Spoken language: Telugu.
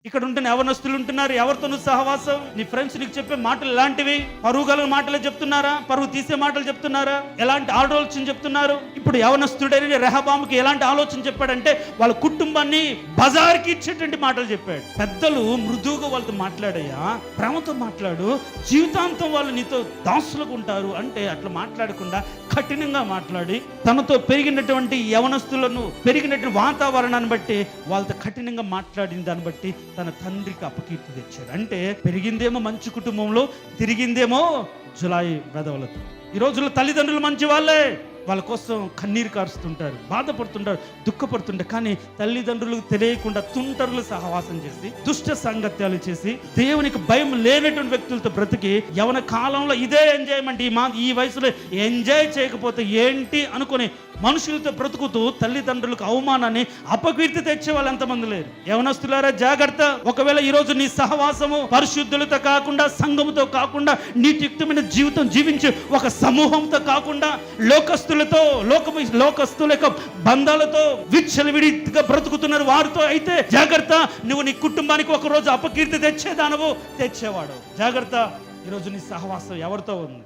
ఇక్కడ ఉంటున్న యవనస్తులు ఉంటున్నారు, ఎవరితో నువ్వు సహవాసం? నీ ఫ్రెండ్స్ నీకు చెప్పే మాటలు ఎలాంటివి? పరువు గల మాటలే చెప్తున్నారా? పరువు తీసే మాటలు చెప్తున్నారా? ఎలాంటి ఆలోచన చెప్తున్నారు? ఇప్పుడు యవనస్తుడైన రెహబాముకి ఎలాంటి ఆలోచన చెప్పాడంటే వాళ్ళ కుటుంబాన్ని బజార్కి ఇచ్చేటువంటి మాటలు చెప్పాడు. పెద్దలు మృదువుగా వాళ్ళతో మాట్లాడయ్యా, ప్రేమతో మాట్లాడు, జీవితాంతం వాళ్ళు నీతో దాసులకు ఉంటారు అంటే అట్లా మాట్లాడకుండా కఠినంగా మాట్లాడి తనతో పెరిగినటువంటి యవనస్తులను పెరిగినటువంటి వాతావరణాన్ని బట్టి వాళ్ళతో కఠినంగా మాట్లాడిన దాన్ని బట్టి తన తండ్రికి అపకీర్తి తెచ్చాడు. అంటే పెరిగిందేమో మంచి కుటుంబంలో, తిరిగిందేమో జులాయి వెధవలతో. ఈ రోజుల్లో తల్లిదండ్రులు మంచి వాళ్ళే, వాళ్ళ కోసం కన్నీరు కారుస్తుంటారు, బాధపడుతుంటారు, దుఃఖపడుతుంటారు. కానీ తల్లిదండ్రులకు తెలియకుండా తుంటరులు సహవాసం చేసి, దుష్ట సంగత్యాలు చేసి, దేవునికి భయం లేనటువంటి వ్యక్తులతో బ్రతికి యవన కాలంలో ఇదే ఎంజాయ్మెంట్, ఈ వయసులో ఎంజాయ్ చేయకపోతే ఏంటి అనుకుని మనుషులతో బ్రతుకుతూ తల్లిదండ్రులకు అవమానాన్ని, అపకీర్తి తెచ్చే వాళ్ళు ఎంతమంది లేరు? యవనస్తులారా జాగ్రత్త. ఒకవేళ ఈరోజు నీ సహవాసము పరిశుద్ధులతో కాకుండా, సంఘముతో కాకుండా, నీతియుక్తమైన జీవితం జీవించి ఒక సమూహంతో కాకుండా, లోకస్తుల యొక్క బంధాలతో విచ్చలవిడిగా బ్రతుకుతున్నారు వారితో అయితే జాగ్రత్త. నువ్వు నీ కుటుంబానికి ఒక రోజు అపకీర్తి తెచ్చేవాడు. జాగ్రత్త. ఈరోజు నీ సహవాసం ఎవరితో ఉంది?